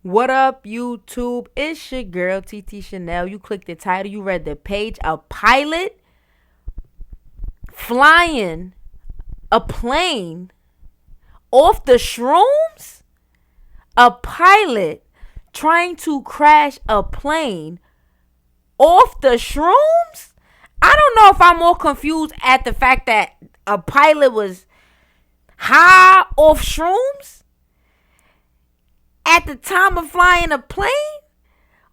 What up, YouTube? It's your girl, TT Chanel. You clicked the title, you read the page. A pilot flying a plane off the shrooms? A pilot trying to crash a plane off the shrooms? I don't know if I'm more confused at the fact that a pilot was high off shrooms at the time of flying a plane,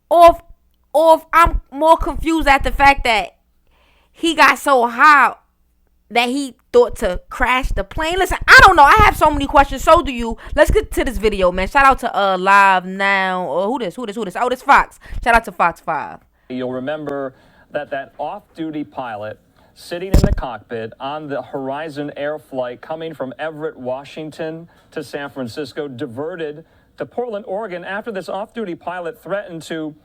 or if I'm more confused at the fact that he got so high that he thought to crash the plane. Listen, I don't know. I have so many questions. So do you. Let's get to this video, man. Shout out to Live Now. Who this? Oh, this Fox. Shout out to Fox 5. You'll remember that off-duty pilot sitting in the cockpit on the Horizon Air flight coming from Everett, Washington to San Francisco, diverted to Portland, Oregon, after this off-duty pilot threatened to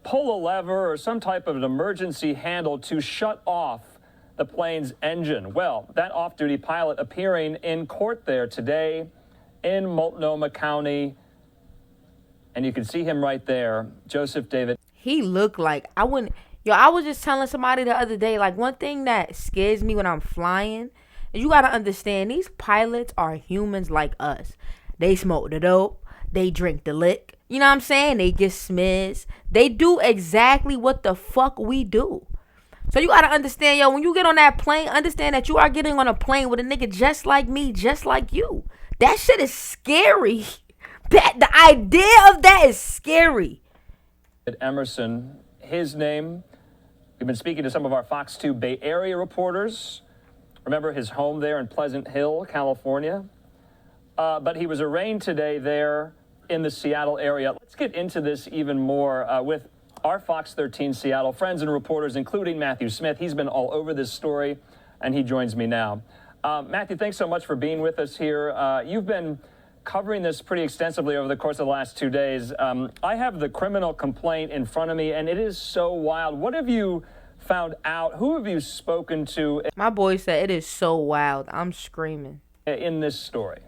pull a lever or some type of an emergency handle to shut off the plane's engine. Well, that off-duty pilot appearing in court there today in Multnomah County, and you can see him right there, Joseph David. He looked like, I was just telling somebody the other day, like, one thing that scares me when I'm flying is you gotta understand, these pilots are humans like us. They smoke the dope. They drink the lick. You know what I'm saying? They get smiz. They do exactly what the fuck we do. So you gotta understand, yo, when you get on that plane, understand that you are getting on a plane with a nigga just like me, just like you. That shit is scary. The idea of that is scary. Emerson, his name, we've been speaking to some of our Fox 2 Bay Area reporters. Remember his home there in Pleasant Hill, California? But he was arraigned today there in the Seattle area. Let's get into this even more with our Fox 13 Seattle friends and reporters, including Matthew Smith. He's been all over this story, and he joins me now. Matthew, thanks so much for being with us here. You've been covering this pretty extensively over the course of the last 2 days. I have the criminal complaint in front of me, and it is so wild. What have you found out? Who have you spoken to? My boy said it is so wild. I'm screaming. In this story?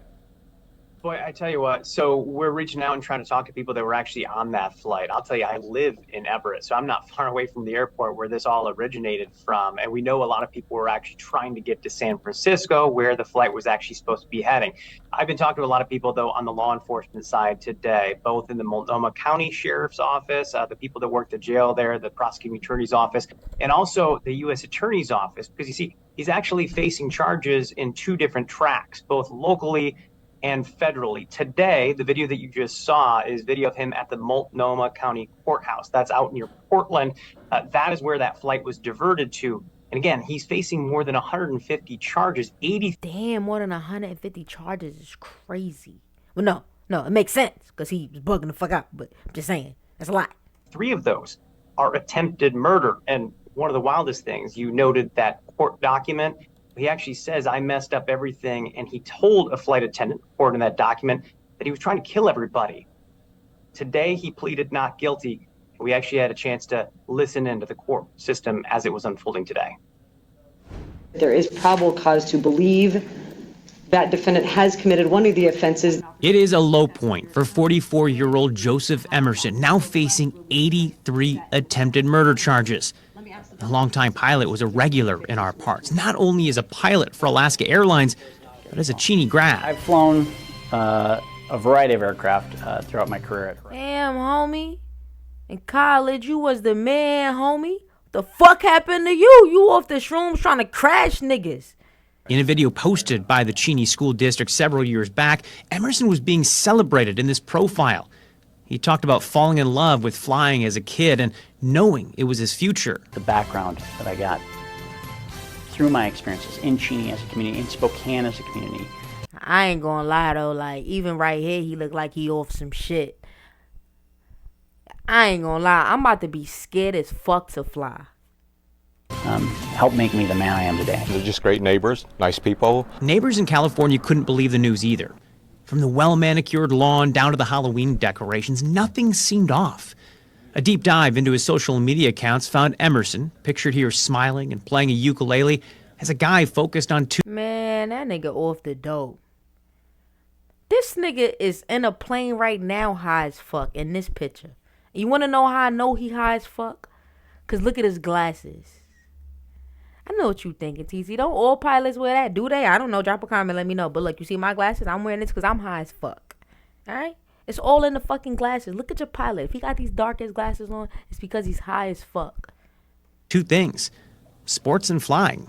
Boy, I tell you what, so we're reaching out and trying to talk to people that were actually on that flight. I'll tell you, I live in Everett, so I'm not far away from the airport where this all originated from. And we know a lot of people were actually trying to get to San Francisco, where the flight was actually supposed to be heading. I've been talking to a lot of people, though, on the law enforcement side today, both in the Multnomah County Sheriff's Office, the people that work the jail there, the prosecuting attorney's office, and also the U.S. Attorney's Office, because you see, he's actually facing charges in two different tracks, both locally and federally. Today, the video that you just saw is video of him at the Multnomah County Courthouse. That's out near Portland. That is where that flight was diverted to. And again, he's facing more than 150 charges. Damn, more than 150 charges is crazy. Well, no, it makes sense because he was bugging the fuck out. But I'm just saying, that's a lot. 3 of those are attempted murder. And one of the wildest things, you noted that court document. He actually says, I messed up everything, and he told a flight attendant, according to that document, that he was trying to kill everybody. Today, he pleaded not guilty. We actually had a chance to listen into the court system as it was unfolding today. There is probable cause to believe that defendant has committed one of the offenses. It is a low point for 44-year-old Joseph Emerson, now facing 83 attempted murder charges. The longtime pilot was a regular in our parts, not only as a pilot for Alaska Airlines, but as a Cheney grad. I've flown a variety of aircraft throughout my career. Damn, homie. In college, you was the man, homie. What the fuck happened to you? You off the shrooms trying to crash niggas. In a video posted by the Cheney School District several years back, Emerson was being celebrated in this profile. He talked about falling in love with flying as a kid and knowing it was his future. The background that I got through my experiences in Cheney as a community, in Spokane as a community. I ain't gonna lie though, like, even right here, he look like he off some shit. I ain't gonna lie, I'm about to be scared as fuck to fly. Helped make me the man I am today. They're just great neighbors, nice people. Neighbors in California couldn't believe the news either. From the well-manicured lawn down to the Halloween decorations, nothing seemed off. A deep dive into his social media accounts found Emerson, pictured here smiling and playing a ukulele, as a guy focused on Man, that nigga off the dope. This nigga is in a plane right now high as fuck in this picture. You want to know how I know he high as fuck? Because look at his glasses. I know what you thinking, TC. Don't all pilots wear that, do they? I don't know. Drop a comment, let me know. But look, you see my glasses? I'm wearing this because I'm high as fuck. Alright? It's all in the fucking glasses. Look at your pilot. If he got these darkest glasses on, it's because he's high as fuck. Two things: sports and flying.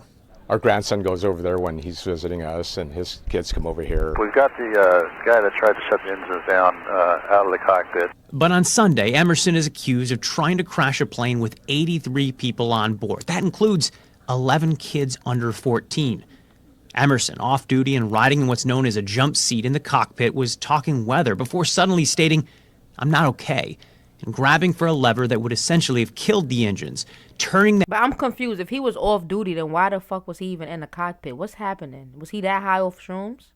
Our grandson goes over there when he's visiting us, and his kids come over here. We've got the guy that tried to shut the engines down out of the cockpit. But on Sunday, Emerson is accused of trying to crash a plane with 83 people on board. That includes 11 kids under 14. Emerson, off duty and riding in what's known as a jump seat in the cockpit, was talking weather before suddenly stating, "I'm not okay," and grabbing for a lever that would essentially have killed the engines, turning But I'm confused. If he was off duty, then why the fuck was he even in the cockpit? What's happening? Was he that high off shrooms?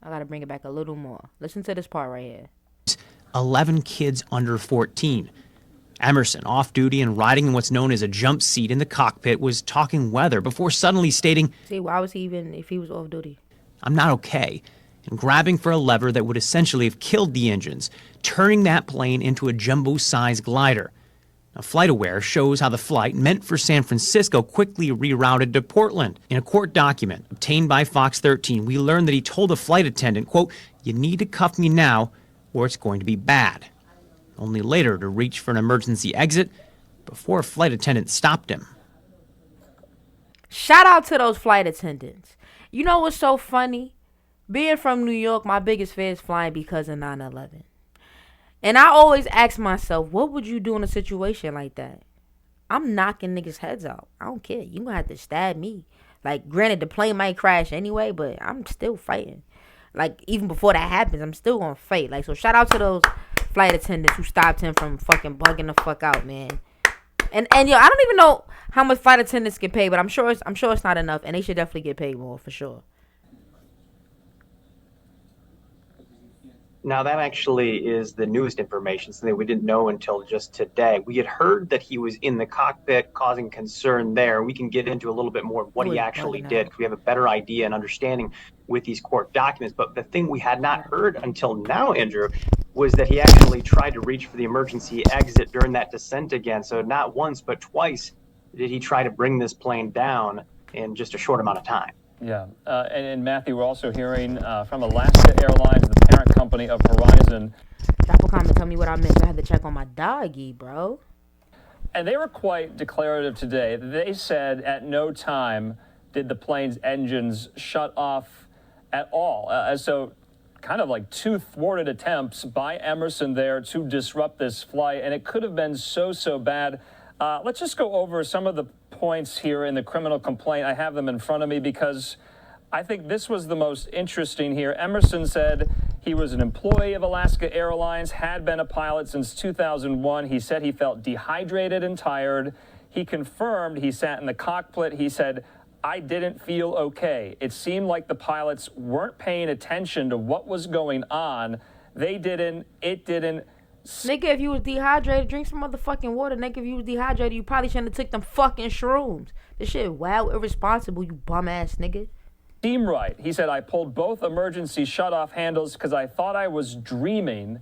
I gotta bring it back a little more. Listen to this part right here. 11 kids under 14. Emerson, off duty and riding in what's known as a jump seat in the cockpit, was talking weather before suddenly stating, See, why was he even, if he was off duty? "I'm not okay," and grabbing for a lever that would essentially have killed the engines, turning that plane into a jumbo-sized glider. Now, FlightAware shows how the flight, meant for San Francisco, quickly rerouted to Portland. In a court document obtained by Fox 13, we learned that he told a flight attendant, quote, "You need to cuff me now or it's going to be bad," only later to reach for an emergency exit before a flight attendant stopped him. Shout out to those flight attendants. You know what's so funny? Being from New York, my biggest fear is flying because of 9/11. And I always ask myself, what would you do in a situation like that? I'm knocking niggas' heads out. I don't care. You gonna have to stab me. Like, granted, the plane might crash anyway, but I'm still fighting. Like, even before that happens, I'm still gonna fight. Like, so shout out to those flight attendants who stopped him from fucking bugging the fuck out, man. And yo, I don't even know how much flight attendants get paid, but I'm sure it's not enough, and they should definitely get paid more for sure. Now, that actually is the newest information, something we didn't know until just today. We had heard that he was in the cockpit causing concern there. We can get into a little bit more of what he actually did, because we have a better idea and understanding with these court documents. But the thing we had not heard until now, Andrew, was that he actually tried to reach for the emergency exit during that descent again. So not once, but twice did he try to bring this plane down in just a short amount of time. Yeah, and Matthew, we're also hearing from Alaska Airlines, the parent company of Horizon. Drop a comment, tell me what I missed. I had to check on my doggy, bro. And they were quite declarative today. They said at no time did the plane's engines shut off at all. So kind of like two thwarted attempts by Emerson there to disrupt this flight, and it could have been so bad. Let's just go over some of the points here in the criminal complaint. I have them in front of me because I think this was the most interesting here. Emerson said he was an employee of Alaska Airlines, had been a pilot since 2001. He said he felt dehydrated and tired. He confirmed he sat in the cockpit. He said, "I didn't feel okay. It seemed like the pilots weren't paying attention to what was going on. They didn't, it didn't." Nigga, if you was dehydrated, drink some motherfucking water. Nigga, if you was dehydrated, you probably shouldn't have took them fucking shrooms. This shit wild, irresponsible, you bum ass nigga. Seemed right. He said, "I pulled both emergency shutoff handles because I thought I was dreaming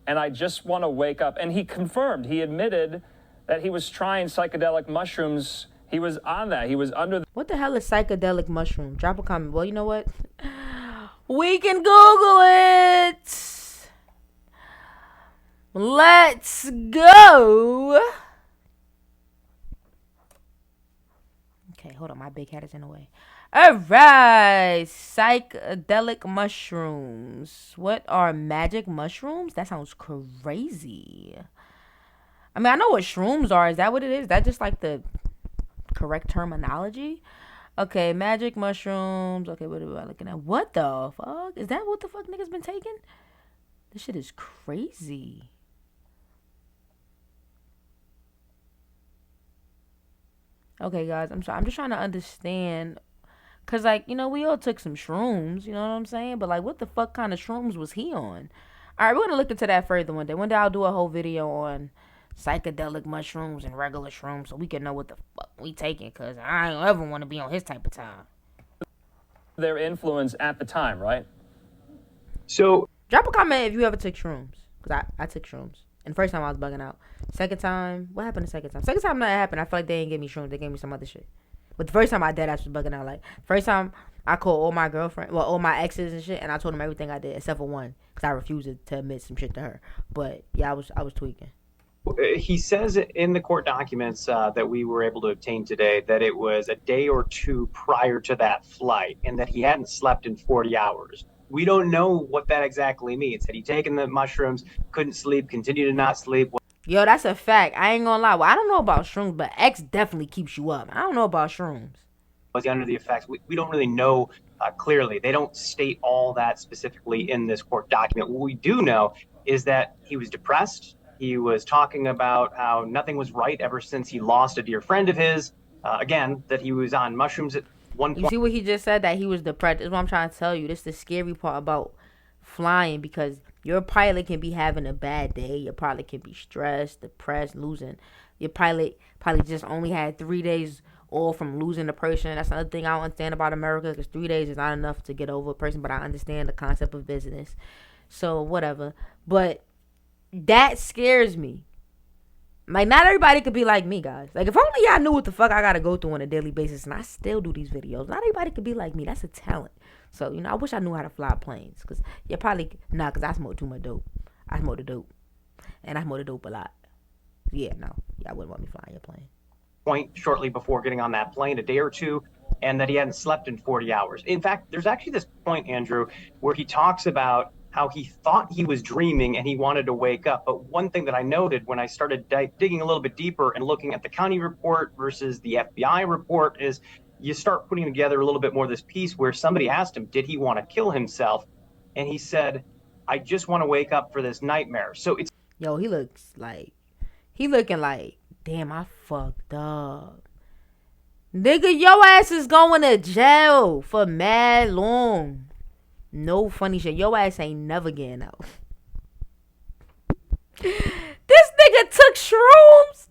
and I just want to wake up." And he confirmed, he admitted that he was trying psychedelic mushrooms. He was on that. He was under. What the hell is psychedelic mushroom? Drop a comment. Well, you know what? We can Google it. Let's go. Okay, hold on. My big head is in the way. All right. Psychedelic mushrooms. What are magic mushrooms? That sounds crazy. I mean, I know what shrooms are. Is that what it is? Is that just like the correct terminology? Okay, magic mushrooms. Okay, what am I looking at? What the fuck? Is that what the fuck niggas been taking? This shit is crazy. Okay, guys, I'm sorry. I'm just trying to understand. Because, like, you know, we all took some shrooms. You know what I'm saying? But, like, what the fuck kind of shrooms was he on? All right, we're going to look into that further one day. One day I'll do a whole video on psychedelic mushrooms and regular shrooms so we can know what the fuck we taking. Because I don't ever want to be on his type of time. Their influence at the time, right? So Drop a comment if you ever took shrooms, because I took shrooms. And the first time I was bugging out. Second time, what happened the second time? Second time that happened, I feel like they didn't give me shrooms. They gave me some other shit. But the first time I did, I was bugging out. Like, first time I called all my girlfriend, well, all my exes and shit, and I told them everything I did except for one, because I refused to admit some shit to her. But yeah, I was tweaking. he says in the court documents that we were able to obtain today that it was a day or two prior to that flight and that he hadn't slept in 40 hours. We don't know what that exactly means. Had he taken the mushrooms, couldn't sleep, continued to not sleep? Yo, that's a fact. I ain't gonna lie. Well, I don't know about shrooms, but X definitely keeps you up. I don't know about shrooms. Was he under the effects? We don't really know clearly. They don't state all that specifically in this court document. What we do know is that he was depressed. He was talking about how nothing was right ever since he lost a dear friend of his. Again, that he was on mushrooms at one point. You see what he just said? That he was depressed. That's what I'm trying to tell you. This is the scary part about flying, because your pilot can be having a bad day. Your pilot can be stressed, depressed, losing. Your pilot probably just only had 3 days off from losing a person. That's another thing I don't understand about America, because 3 days is not enough to get over a person, but I understand the concept of business. So, whatever. But that scares me. Like, not everybody could be like me, guys. Like, if only y'all knew what the fuck I gotta go through on a daily basis, and I still do these videos. Not everybody could be like me. That's a talent. So, I wish I knew how to fly planes. Because you probably, because I smoke too much dope. I smoke the dope. And I smoke the dope a lot. Yeah, no. Y'all wouldn't want me flying your plane. Point shortly before getting on that plane, a day or two, and that he hadn't slept in 40 hours. In fact, there's actually this point, Andrew, where he talks about how he thought he was dreaming and he wanted to wake up. But one thing that I noted when I started digging a little bit deeper and looking at the county report versus the FBI report is you start putting together a little bit more of this piece where somebody asked him, did he want to kill himself? And he said, I just want to wake up for this nightmare. So it's... Yo, he looking like, damn, I fucked up. Nigga, your ass is going to jail for mad long. No funny shit. Your ass ain't never getting out. This nigga took shrooms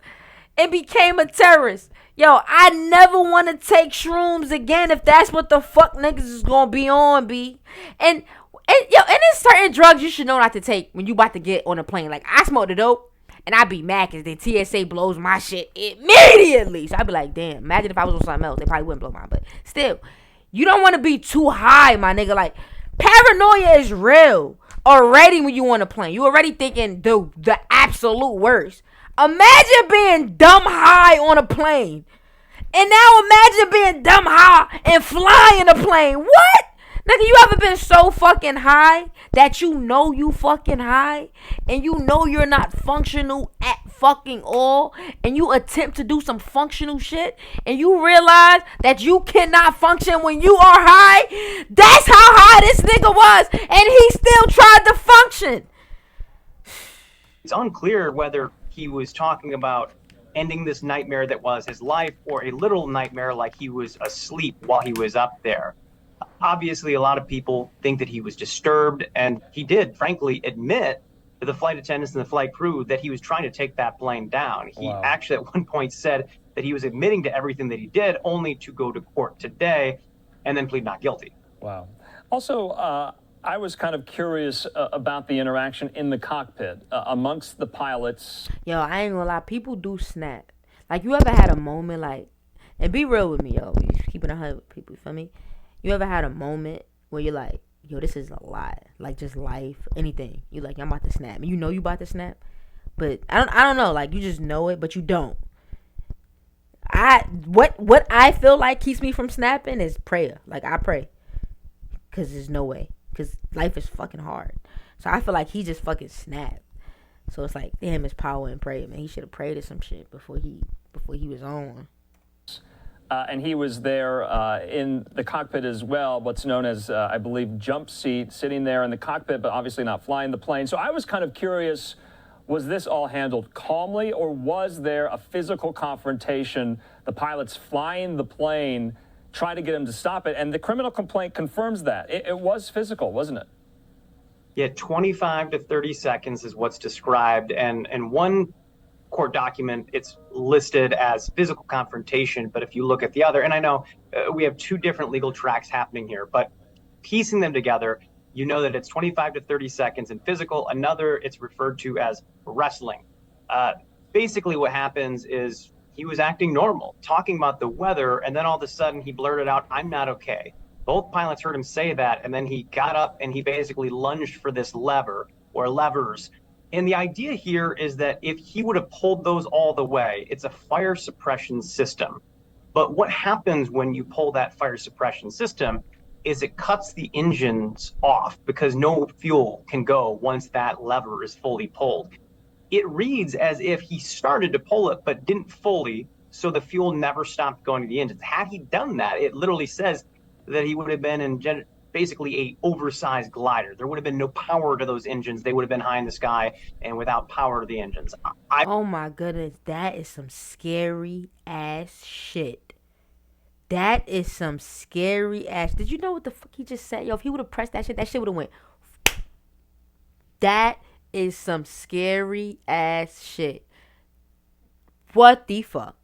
and became a terrorist. Yo, I never want to take shrooms again if that's what the fuck niggas is gonna be on, B. And there's certain drugs you should know not to take when you about to get on a plane. Like, I smoke the dope, and I be mad because the TSA blows my shit immediately. So I be like, damn, imagine if I was on something else. They probably wouldn't blow mine. But still, you don't want to be too high, my nigga. Like, paranoia is real already when you on a plane. You already thinking the absolute worst. Imagine being dumb high on a plane. And now imagine being dumb high and flying a plane. What? Nigga, you ever been so fucking high that you know you fucking high and you know you're not functional at fucking all, and you attempt to do some functional shit and you realize that you cannot function when you are high? That's how high this nigga was, and he still tried to function. It's unclear whether he was talking about ending this nightmare that was his life or a literal nightmare like he was asleep while he was up there. Obviously, a lot of people think that he was disturbed, and he did, frankly, admit to the flight attendants and the flight crew that he was trying to take that plane down. He actually at one point said that he was admitting to everything that he did, only to go to court today and then plead not guilty. Wow. Also, I was kind of curious about the interaction in the cockpit amongst the pilots. Yo, I ain't gonna lie, people do snap. Like, you ever had a moment, like, and be real with me, yo, you keeping 100 with people, you feel me? You ever had a moment where you're like, yo, this is a lot, like just life, anything. You like, I'm about to snap, and you know you about to snap, but I don't know, like, you just know it, but you don't. What I feel like keeps me from snapping is prayer. Like, I pray, cause there's no way, cause life is fucking hard. So I feel like he just fucking snapped. So it's like, damn, his power in prayer, man. He should have prayed or some shit before he was on. And he was there in the cockpit as well, what's known as, I believe, jump seat, sitting there in the cockpit, but obviously not flying the plane. So I was kind of curious, was this all handled calmly, or was there a physical confrontation, the pilots flying the plane, trying to get him to stop it? And the criminal complaint confirms that. It was physical, wasn't it? Yeah, 25 to 30 seconds is what's described. And one court document, it's listed as physical confrontation, but if you look at the other, and I know we have two different legal tracks happening here, but piecing them together, you know that it's 25 to 30 seconds in physical. Another, it's referred to as wrestling. Basically what happens is he was acting normal, talking about the weather, and then all of a sudden he blurted out, "I'm not okay." Both pilots heard him say that, and then he got up and he basically lunged for this lever or levers. And the idea here is that if he would have pulled those all the way, it's a fire suppression system. But what happens when you pull that fire suppression system is it cuts the engines off because no fuel can go once that lever is fully pulled. It reads as if he started to pull it but didn't fully, so the fuel never stopped going to the engines. Had he done that, it literally says that he would have been in basically a oversized glider. There would have been no power to those engines. They would have been high in the sky and without power to the engines. Oh my goodness, that is some scary ass shit. That is some scary ass. Did you know what the fuck he just said? Yo, if he would have pressed that shit would have went. That is some scary ass shit. What the fuck?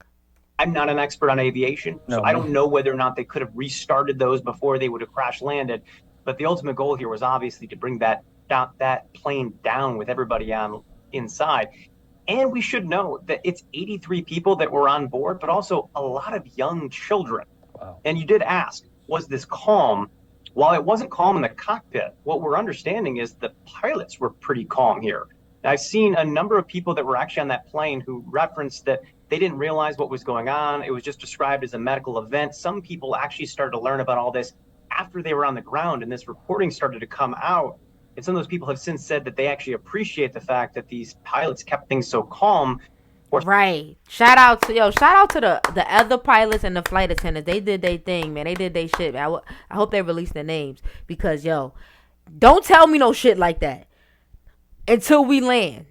I'm not an expert on aviation, so I don't know whether or not they could have restarted those before they would have crash landed. But the ultimate goal here was obviously to bring that plane down with everybody on inside. And we should know that it's 83 people that were on board, but also a lot of young children. Wow. And you did ask, was this calm? While it wasn't calm in the cockpit, what we're understanding is the pilots were pretty calm here. I've seen a number of people that were actually on that plane who referenced that they didn't realize what was going on. It was just described as a medical event. Some people actually started to learn about all this after they were on the ground and this reporting started to come out. And some of those people have since said that they actually appreciate the fact that these pilots kept things so calm. Right. Shout out to the other pilots and the flight attendants. They did their thing, man. They did their shit, man. I hope they release their names because, yo, don't tell me no shit like that until we land.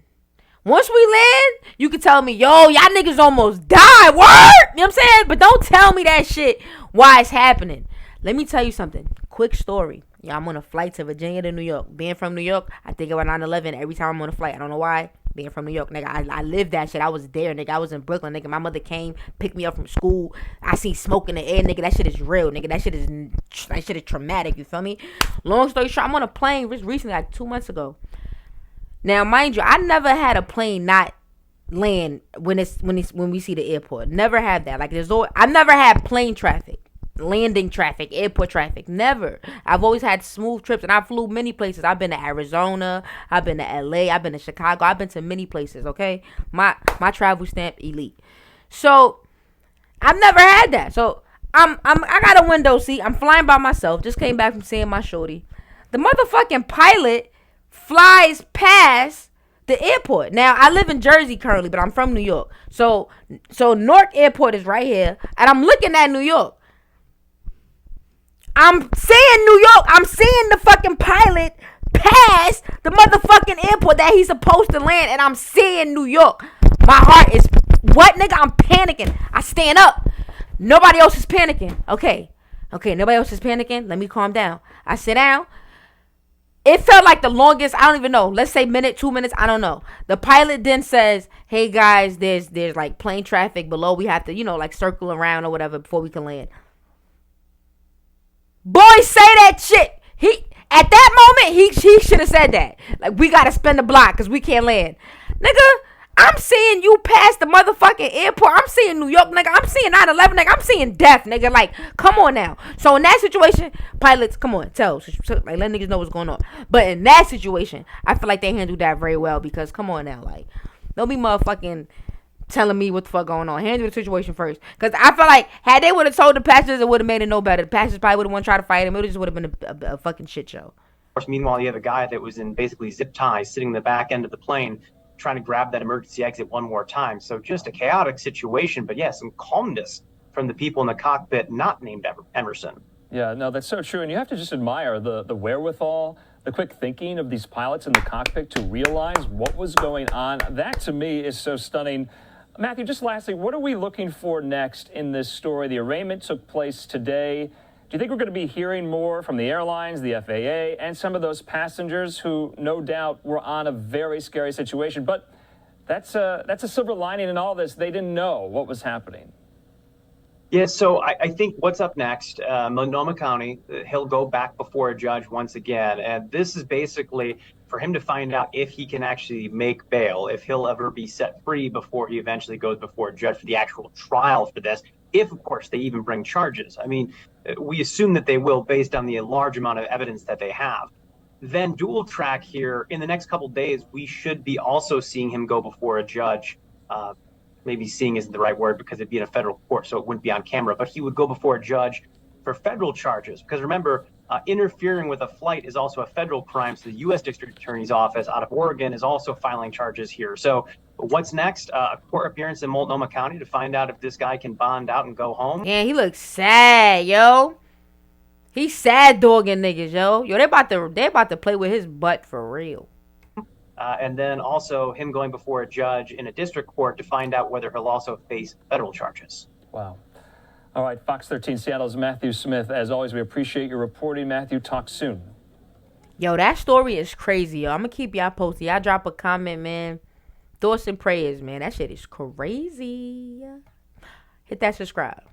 Once we land, you can tell me, yo, y'all niggas almost died. Word! You know what I'm saying? But don't tell me that shit while it's happening. Let me tell you something. Quick story. Yeah, I'm on a flight to Virginia to New York. Being from New York, I think about 9/11 every time I'm on a flight. I don't know why. Being from New York, nigga, I lived that shit. I was there, nigga. I was in Brooklyn, nigga. My mother came, picked me up from school. I seen smoke in the air, nigga. That shit is real, nigga. That shit is traumatic. You feel me? Long story short, I'm on a plane recently, like 2 months ago. Now, mind you, I never had a plane not land when we see the airport. Never had that. Like I never had plane traffic, landing traffic, airport traffic. Never. I've always had smooth trips, and I flew many places. I've been to Arizona. I've been to LA. I've been to Chicago. I've been to many places. Okay, my travel stamp elite. So I've never had that. So I got a window seat. I'm flying by myself. Just came back from seeing my shorty. The motherfucking pilot flies past the airport. Now, I live in Jersey currently, but I'm from New York. So Newark Airport is right here, and I'm looking at New York. I'm seeing New York. I'm seeing the fucking pilot pass the motherfucking airport that he's supposed to land, and I'm seeing New York. My heart is, what, nigga? I'm panicking. I stand up. Nobody else is panicking. Okay, nobody else is panicking. Let me calm down. I sit down. It felt like the longest, I don't even know. Let's say minute, 2 minutes, I don't know. The pilot then says, hey guys, there's like plane traffic below. We have to, like circle around or whatever before we can land. Boy, say that shit. At that moment, he should have said that. Like, we got to spin the block because we can't land. Nigga, I'm seeing you pass the motherfucking airport. I'm seeing New York, nigga. I'm seeing 9/11, nigga. I'm seeing death, nigga. Like, come on now. So in that situation, pilots, come on, like, let niggas know what's going on. But in that situation, I feel like they handled that very well because, come on now, like, don't be motherfucking telling me what the fuck going on. Handle the situation first. Because I feel like had they would have told the passengers, it would have made it no better. The passengers probably would have wanted to try to fight him. It just would have been a fucking shit show. Of course, meanwhile, you have a guy that was in basically zip ties sitting in the back end of the plane trying to grab that emergency exit one more time. So just a chaotic situation, but yeah, some calmness from the people in the cockpit not named Emerson. Yeah, no, that's so true. And you have to just admire the wherewithal, the quick thinking of these pilots in the cockpit to realize what was going on. That, to me, is so stunning. Matthew, just lastly, what are we looking for next in this story? The arraignment took place today. Do you think we're going to be hearing more from the airlines, the FAA, and some of those passengers who no doubt were on a very scary situation? But that's a silver lining in all this. They didn't know what was happening. Yeah, so I think what's up next, Multnomah County, he'll go back before a judge once again. And this is basically for him to find out if he can actually make bail, if he'll ever be set free before he eventually goes before a judge for the actual trial for this, if, of course, they even bring charges. I mean, we assume that they will based on the large amount of evidence that they have. Then dual track here, in the next couple of days, we should be also seeing him go before a judge. Maybe seeing isn't the right word because it'd be in a federal court, so it wouldn't be on camera, but he would go before a judge for federal charges. Because remember, interfering with a flight is also a federal crime. So the U.S. District Attorney's Office out of Oregon is also filing charges here. So what's next? A court appearance in Multnomah County to find out if this guy can bond out and go home. Yeah, he looks sad, yo. He's sad dogging niggas, yo. Yo, they about to play with his butt for real. And then also him going before a judge in a district court to find out whether he'll also face federal charges. Wow. All right, Fox 13 Seattle's Matthew Smith. As always, we appreciate your reporting, Matthew. Talk soon. Yo, that story is crazy, yo. I'm going to keep y'all posted. Y'all drop a comment, man. Thoughts and prayers, man. That shit is crazy. Hit that subscribe.